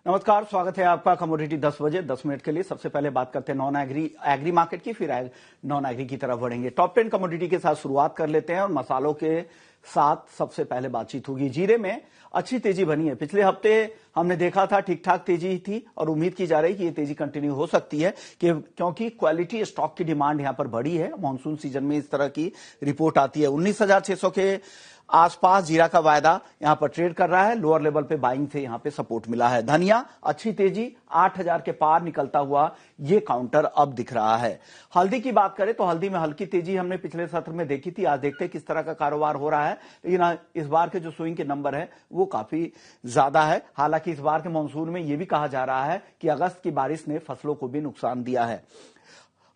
नमस्कार, स्वागत है आपका कमोडिटी 10 बजे 10 मिनट के लिए। सबसे पहले बात करते हैं नॉन एग्री मार्केट की, फिर नॉन एग्री की तरफ बढ़ेंगे। टॉप 10 कमोडिटी के साथ शुरुआत कर लेते हैं और मसालों के साथ सबसे पहले बातचीत होगी। जीरे में अच्छी तेजी बनी है। पिछले हफ्ते हमने देखा था ठीक ठाक तेजी थी और उम्मीद की जा रही है कि ये तेजी कंटिन्यू हो सकती है क्योंकि क्वालिटी स्टॉक की डिमांड यहां पर बढ़ी है। मानसून सीजन में इस तरह की रिपोर्ट आती है। 19,600 के आसपास जीरा का वायदा यहां पर ट्रेड कर रहा है। लोअर लेवल पे बाइंग से यहां पे सपोर्ट मिला है। धनिया अच्छी तेजी 8,000 के पार निकलता हुआ ये काउंटर अब दिख रहा है। हल्दी की बात करें तो हल्दी में हल्की तेजी हमने पिछले सत्र में देखी थी। आज देखते हैं किस तरह का कारोबार हो रहा है, लेकिन इस बार के जो स्विंग के नंबर है वो काफी ज्यादा है। हालांकि इस बार के मानसून में यह भी कहा जा रहा है कि अगस्त की बारिश ने फसलों को भी नुकसान दिया है।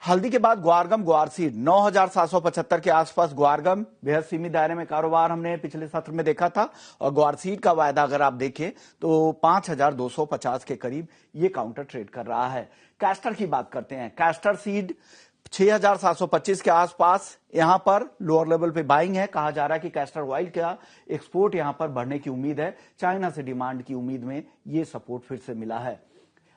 हल्दी के बाद ग्वारगम ग्वारसीड 9,775 के आसपास ग्वारगम बेहद सीमित दायरे में कारोबार हमने पिछले सत्र में देखा था और ग्वारसीड का वायदा अगर आप देखें तो 5,250 के करीब ये काउंटर ट्रेड कर रहा है। कैस्टर की बात करते हैं। कैस्टर सीड 6,725 के आसपास यहां पर लोअर लेवल पे बाइंग है। कहा जा रहा है कि कैस्टर ऑयल का एक्सपोर्ट यहां पर बढ़ने की उम्मीद है। चाइना से डिमांड की उम्मीद में ये सपोर्ट फिर से मिला है।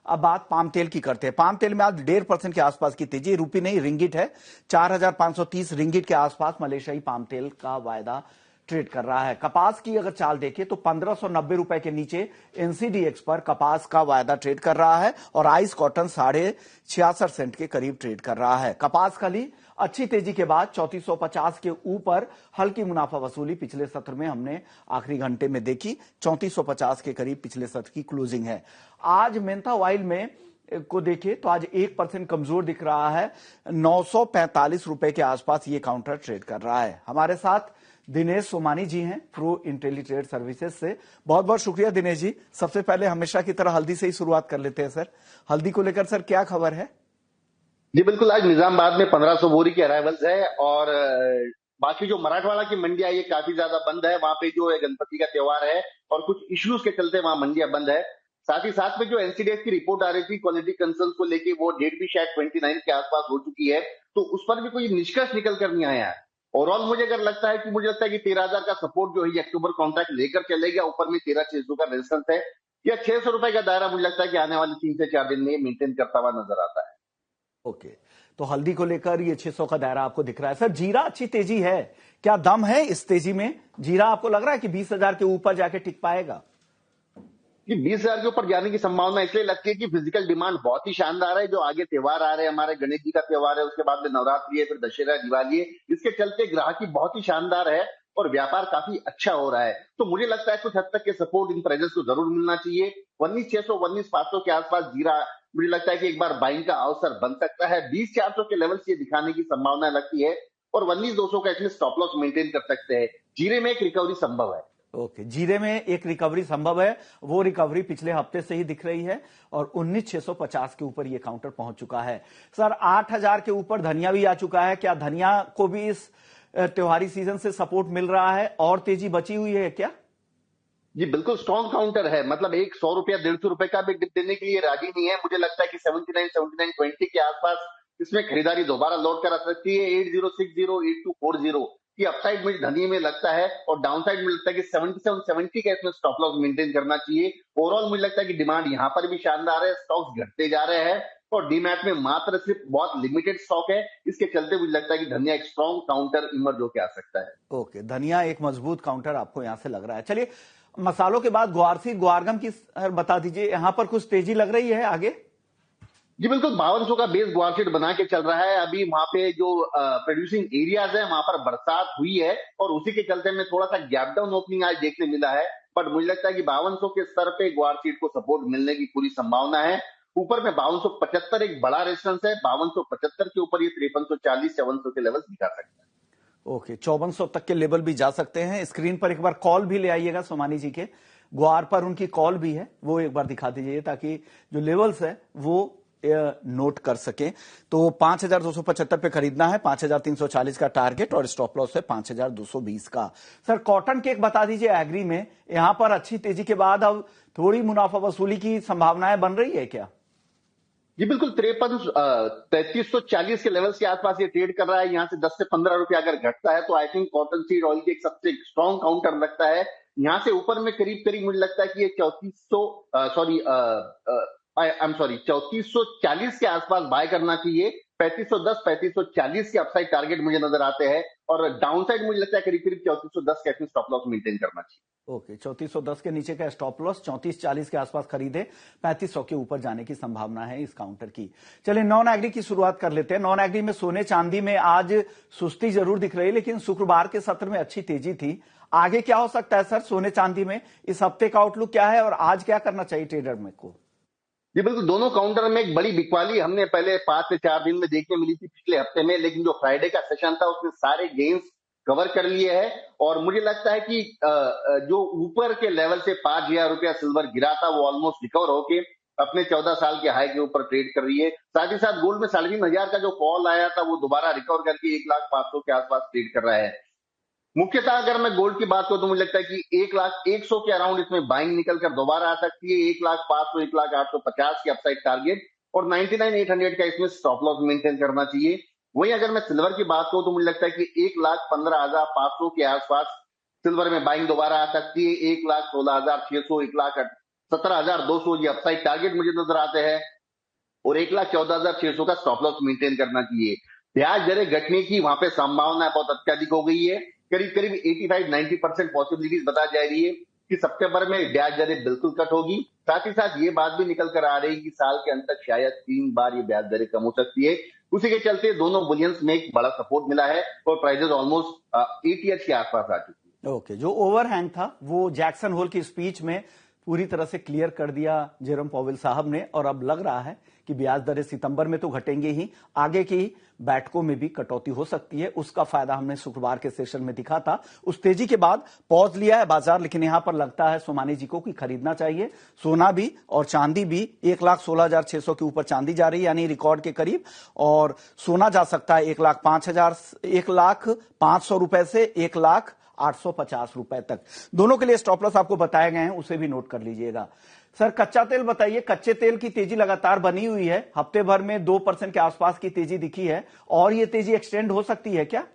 अब बात पाम तेल की करते हैं। पाम तेल में आज 1.5% के आसपास की तेजी, रूपी नहीं रिंगिट है। 4,530 रिंगिट के आसपास मलेशियाई पाम तेल का वायदा ट्रेड कर रहा है। कपास की अगर चाल देखें तो 1,590 रुपए के नीचे एनसीडीएक्स पर कपास का वायदा ट्रेड कर रहा है और आइस कॉटन 66.5 सेंट के करीब ट्रेड कर रहा है। कपास खली अच्छी तेजी के बाद 3450 के ऊपर हल्की मुनाफा वसूली पिछले सत्र में हमने आखिरी घंटे में देखी। 3450 के करीब पिछले सत्र की क्लोजिंग है। आज मेंथा ऑयल में को देखें तो आज 1% कमजोर दिख रहा है। 945 रुपए के आसपास ये काउंटर ट्रेड कर रहा है। हमारे साथ दिनेश सोमानी जी हैं प्रो इंटेलीट्रेड सर्विसेज से। बहुत बहुत शुक्रिया दिनेश जी। सबसे पहले हमेशा की तरह हल्दी से ही शुरुआत कर लेते हैं सर। हल्दी को लेकर सर क्या खबर है? जी बिल्कुल, आज निजामाबाद में 1500 बोरी की अराइवल्स है और बाकी जो मराठवाड़ा की मंडियां ये काफी ज्यादा बंद है। वहां पे जो गणपति का त्योहार है और कुछ इश्यूज के चलते वहां मंडियां बंद है। साथ ही साथ में जो एनसीडीएक्स की रिपोर्ट आ रही थी क्वालिटी कंसर्न को लेके, वो डेट भी शायद 29 के आसपास हो चुकी है, तो उस पर भी कोई निष्कर्ष निकल कर नहीं आया है। ओवरऑल मुझे लगता है कि 13,000 का सपोर्ट जो है अक्टूबर कॉन्ट्रैक्ट लेकर चलेगा। ऊपर में 13,600 का रेजिस्टेंस है या 600 रुपए का दायरा मुझे लगता है कि आने वाले 3 से 4 दिन में मेंटेन करता हुआ नजर आता है। ओके, तो हल्दी को लेकर ये 600 का दायरा आपको दिख रहा है। सर जीरा अच्छी तेजी है, क्या दम है इस तेजी में? जीरा आपको लग रहा है कि 20,000 के ऊपर जाके टिक पाएगा? कि 20,000 के ऊपर जाने की संभावना इसलिए लगती है कि फिजिकल डिमांड बहुत ही शानदार है। जो आगे त्योहार आ रहे हैं, हमारे गणेश जी का त्योहार है, उसके बाद में नवरात्रि है, फिर दशहरा दिवाली है, इसके चलते ग्राहकी बहुत ही शानदार है और व्यापार काफी अच्छा हो रहा है। तो मुझे लगता है कुछ हद तक के सपोर्ट इन प्राइजेस को जरूर मिलना चाहिए। 19,600 19,500 के आसपास जीरा मुझे लगता है कि एक बार बाइंग का अवसर बन सकता है। 20,400 के लेवल से दिखाने की संभावना लगती है और 19,200 का इसमें स्टॉप लॉस मेंटेन कर सकते हैं। जीरे में एक रिकवरी संभव है। ओके, जीरे में एक रिकवरी संभव है। वो रिकवरी पिछले हफ्ते से ही दिख रही है और 19,650 के ऊपर ये काउंटर पहुंच चुका है। सर 8,000 के ऊपर धनिया भी आ चुका है। क्या धनिया को भी इस त्योहारी सीजन से सपोर्ट मिल रहा है और तेजी बची हुई है क्या? जी बिल्कुल, स्ट्रॉन्ग काउंटर है। मतलब एक 100 रुपया 150 रुपए का भी डिप देने के लिए राजी नहीं है। मुझे लगता है कि 79-20 के आसपास इसमें खरीदारी दोबारा लौट कर आ सकती है। 8060 8240 की अपसाइड मुझे धनिया में लगता है और डाउनसाइड में लगता है कि 77-70 का इसमें स्टॉप लॉस मेंटेन करना चाहिए। ओवरऑल मुझे लगता है कि डिमांड यहाँ पर भी शानदार है। स्टॉक्स घटते जा रहे हैं और डीमैट में मात्र सिर्फ बहुत लिमिटेड स्टॉक है। इसके चलते मुझे लगता है कि धनिया एक स्ट्रॉन्ग काउंटर इमर्ज होकर आ सकता है। ओके, धनिया एक मजबूत काउंटर आपको यहां से लग रहा है। चलिए, मसालों के बाद ग्वारसी ग्वारगम की बता दीजिए, यहां पर कुछ तेजी लग रही है आगे? जी बिल्कुल, 5200 का बेस ग्वारसीड बना के चल रहा है। अभी वहां पे जो प्रोड्यूसिंग एरियाज है वहां पर बरसात हुई है और उसी के चलते में थोड़ा सा गैप डाउन ओपनिंग आज देखने मिला है। बट मुझे लगता है कि 5200 के स्तर पे ग्वारसीड को सपोर्ट मिलने की पूरी संभावना है। ऊपर में 5275 एक बड़ा रेजिस्टेंस है। 5275 के ऊपर ये 5340-5400 के लेवल दिखा सकता है। ओके, 5400 तक के लेवल भी जा सकते हैं। स्क्रीन पर एक बार कॉल भी ले आइएगा सोमानी जी के। ग्वार पर उनकी कॉल भी है, वो एक बार दिखा दीजिए ताकि जो लेवल्स है वो नोट कर सके। तो 5,275 पे खरीदना है, 5,340 का टारगेट और स्टॉप लॉस है 5,220 का। सर कॉटन केक बता दीजिए, एग्री में यहां पर अच्छी तेजी के बाद अब थोड़ी मुनाफा वसूली की संभावनाएं बन रही है क्या? जी बिल्कुल, 3340 के लेवल्स के आसपास ये ट्रेड कर रहा है। यहाँ से 10 से 15 रुपए अगर घटता है तो I think cotton seed oil की एक सबसे स्ट्रॉन्ग काउंटर लगता है। यहाँ से ऊपर में करीब करीब मुझे लगता है कि ये 3440 के आसपास बाय करना चाहिए। 3510 3540 के अपसाइड टारगेट मुझे नजर आते हैं, और डाउनसाइड मुझे लगता है करीब करीब 3410 का इसमें स्टॉप लॉस मेंटेन करना चाहिए। ओके, 3410 के नीचे का स्टॉप लॉस, 3440 के आसपास खरीदे, 3500 के ऊपर जाने की संभावना है इस काउंटर की। चलिए नॉन एग्री की शुरुआत कर लेते हैं। नॉन एग्री में सोने चांदी में आज सुस्ती जरूर दिख रही है, लेकिन शुक्रवार के सत्र में अच्छी तेजी थी। आगे क्या हो सकता है सर सोने चांदी में? इस हफ्ते का आउटलुक क्या है और आज क्या करना चाहिए ट्रेडर में को? जी बिल्कुल, दोनों काउंटर में एक बड़ी बिकवाली हमने पहले 5 से 4 दिन में देखने मिली थी पिछले हफ्ते में, लेकिन जो फ्राइडे का सेशन था उसमें सारे गेन्स कवर कर लिए हैं। और मुझे लगता है कि जो ऊपर के लेवल से 5,000 रुपया सिल्वर गिरा था वो ऑलमोस्ट रिकवर होके अपने 14 साल के हाई के ऊपर ट्रेड कर रही है। साथ ही साथ गोल्ड में 3,500 का जो फॉल आया था वो दोबारा रिकवर करके 1,05,000 के आसपास ट्रेड कर रहा है। मुख्यतः अगर मैं गोल्ड की बात करूं तो मुझे लगता है कि 1,01,000 के अराउंड इसमें बाइंग निकलकर दोबारा आ सकती है। 1,05,000 1,0850 की अपसाइड टारगेट, और 99,800 का इसमें स्टॉप लॉस मेंटेन करना चाहिए। वहीं अगर मैं सिल्वर की बात करूं तो मुझे लगता है कि 1,15,500 के आसपास सिल्वर में बाइंग दोबारा आ सकती है। 1,16,600 1,17,200 ये अपसाइड टारगेट मुझे नजर आते हैं, और 1,14,600 का स्टॉप लॉस मेंटेन करना चाहिए। ब्याज दरें घटने की वहां पे संभावना बहुत अत्यधिक हो गई है। करीब करीब 85-90% पॉसिबिलिटीज बता जा रही है कि सितंबर में ब्याज दरें बिल्कुल कट होगी। साथ ही साथ ये बात भी निकल कर आ रही है कि साल के अंत तक शायद 3 बार ये ब्याज दरें कम हो सकती है। उसी के चलते दोनों बुलियंस में एक बड़ा सपोर्ट मिला है और प्राइजेस ऑलमोस्ट 80 के आसपास आ चुकी है। ओके, जो ओवरहैंग था वो जैक्सन होल की स्पीच में पूरी तरह से क्लियर कर दिया जेरोम पॉवेल साहब ने, और अब लग रहा है कि ब्याज दरें सितंबर में तो घटेंगे ही, आगे की बैठकों में भी कटौती हो सकती है। उसका फायदा हमने शुक्रवार के सेशन में दिखा था। उस तेजी के बाद पॉज लिया है बाजार, लेकिन यहां पर लगता है सोमानी जी को कि खरीदना चाहिए। सोना भी और चांदी भी 1,16,600 के ऊपर चांदी जा रही है, यानी रिकॉर्ड के करीब, और सोना जा सकता है 1,05,000 रुपए से 1,0850 रुपए तक। दोनों के लिए स्टॉप लॉस आपको बताए गए हैं, उसे भी नोट कर लीजिएगा। सर कच्चा तेल बताइए, कच्चे तेल की तेजी लगातार बनी हुई है, हफ्ते भर में 2% के आसपास की तेजी दिखी है, और ये तेजी एक्सटेंड हो सकती है क्या?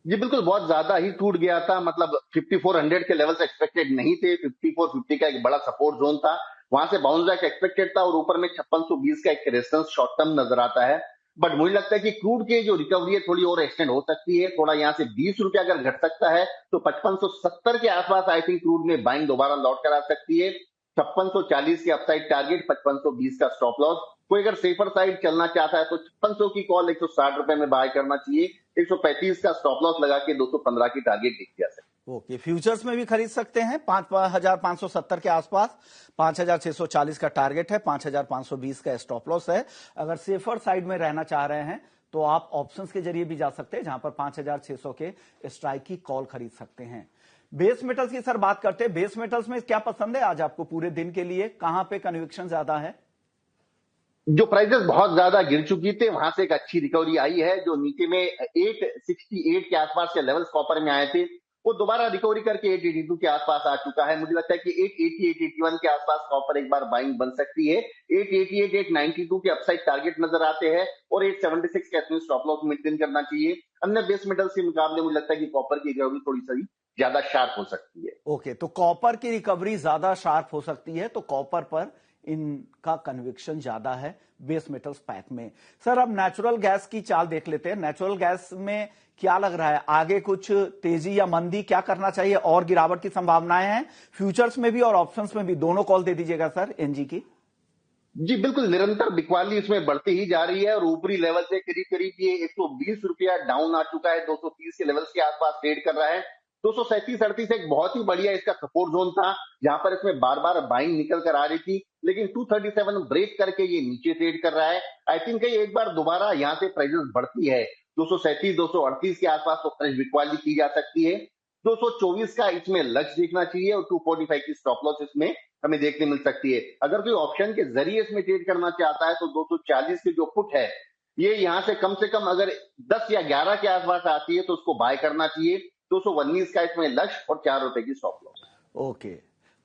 जी बिल्कुल, बहुत ज्यादा ही टूट गया था। मतलब 5400 के लेवल्स एक्सपेक्टेड नहीं थे। 5450 का एक बड़ा सपोर्ट जोन था, वहां से बाउंस बैक एक्सपेक्टेड था, और ऊपर में 5620 का एक रेजिस्टेंस शॉर्ट टर्म नजर आता है। बट मुझे लगता है कि क्रूड की जो रिकवरी है थोड़ी और एक्सटेंड हो सकती है। थोड़ा यहाँ से 20 रुपया अगर घट सकता है तो 5570 के आसपास आई थिंक क्रूड में बाइंग दोबारा लौट कर आ सकती है। 5640 के अपसाइड टारगेट, 5520 का स्टॉप लॉस। कोई अगर सेफर साइड चलना चाहता है तो 5600 की कॉल 160 रुपए में बाय करना चाहिए। 135 का स्टॉप लॉस लगा के 215 की टारगेट दिख जा सकती है। ओके, फ्यूचर्स में भी खरीद सकते हैं 5,570 के आसपास, 5,640 का टारगेट है, 5,520 का स्टॉप लॉस है। अगर सेफर साइड में रहना चाह रहे हैं तो आप ऑप्शंस के जरिए भी जा सकते हैं, जहां पर 5,600 के स्ट्राइक की कॉल खरीद सकते हैं। बेस मेटल्स की सर बात करते हैं। बेस मेटल्स में क्या पसंद है आज आपको पूरे दिन के लिए? कहां पे कन्विक्शन ज्यादा है? जो प्राइसेस बहुत ज्यादा गिर चुकी थी वहां से एक अच्छी रिकवरी आई है। जो नीचे में 868 के आसपास के लेवल्स कॉपर में आए थे वो दोबारा रिकवरी करके 882 के आसपास आ चुका है। मुझे लगता है कि 880 881 के आसपास कॉपर एक बार बाइंग बन सकती है। 888 892 के अपसाइड टारगेट नजर आते हैं, और 876 के अपने स्टॉप लॉस मेंटेन करना चाहिए। अन्य बेस मेटल्स के मुकाबले मुझे लगता है कि कॉपर की रिकवरी थोड़ी सी ज्यादा शार्प हो सकती है। ओके, तो कॉपर की रिकवरी ज्यादा शार्प हो सकती है, तो कॉपर पर इनका कन्विक्शन ज्यादा है बेस मेटल्स पैक में। सर अब नेचुरल गैस की चाल देख लेते हैं। नेचुरल गैस में क्या लग रहा है, आगे कुछ तेजी या मंदी, क्या करना चाहिए, और गिरावट की संभावनाएं हैं फ्यूचर्स में भी और ऑप्शंस में भी? दोनों कॉल दे दीजिएगा सर एनजी की। जी बिल्कुल, निरंतर बिकवाली इसमें बढ़ती ही जा रही है, और ऊपरी लेवल से करीब करीब ये 120 रुपया डाउन आ चुका है। 230 के लेवल्स के आसपास ट्रेड कर रहा है। 237-38 एक बहुत ही बढ़िया इसका सपोर्ट जोन था, जहां पर इसमें बार बार बाइंग निकल कर आ रही थी, लेकिन 237 ब्रेक करके ये नीचे ट्रेड कर रहा है। आई थिंक एक बार दोबारा यहाँ से प्राइसेस बढ़ती है 237 238 के आसपास तो फ्रेश बिकवाली की जा सकती है। 224 का इसमें लक्ष्य देखना चाहिए, और 245 की स्टॉप लॉस इसमें हमें देखने मिल सकती है। अगर कोई ऑप्शन के जरिए इसमें ट्रेड करना चाहता है तो 240 की जो पुट है ये यहां से कम अगर 10 या 11 के आसपास आती है तो उसको बाय करना चाहिए। 219 का इसमें लक्ष्य और 4 रुपए की स्टॉप लॉस। ओके,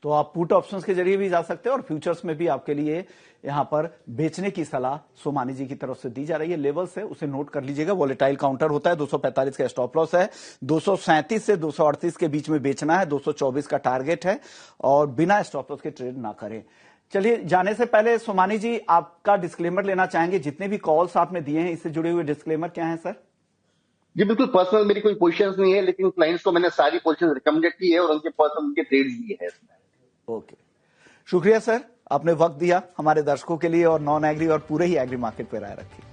तो आप पुट ऑप्शंस के जरिए भी जा सकते हैं और फ्यूचर्स में भी आपके लिए यहां पर बेचने की सलाह सोमानी जी की तरफ से दी जा रही है। लेवल्स है उसे नोट कर लीजिएगा। वॉलेटाइल काउंटर होता है, 245 का स्टॉप लॉस है, 237 से 238 के बीच में बेचना है, 224 का टारगेट है और बिना स्टॉप लॉस के ट्रेड ना करें। चलिए, जाने से पहले सोमानी जी आपका डिस्क्लेमर लेना चाहेंगे। जितने भी कॉल्स आपने दिए हैं इससे जुड़े हुए डिस्क्लेमर क्या है सर? जी बिल्कुल, पर्सनल मेरी कोई पोजीशंस नहीं है, लेकिन क्लाइंट्स को मैंने सारी पोजीशंस रिकमेंडेड की है और उनके पर्सनल उनके ट्रेड्स दिए हैं इसमें। ओके, शुक्रिया सर, आपने वक्त दिया हमारे दर्शकों के लिए और नॉन एग्री और पूरे ही एग्री मार्केट पर राय रखी।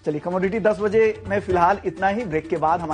चलिए, कमोडिटी 10 बजे में फिलहाल इतना ही। ब्रेक के बाद हमारे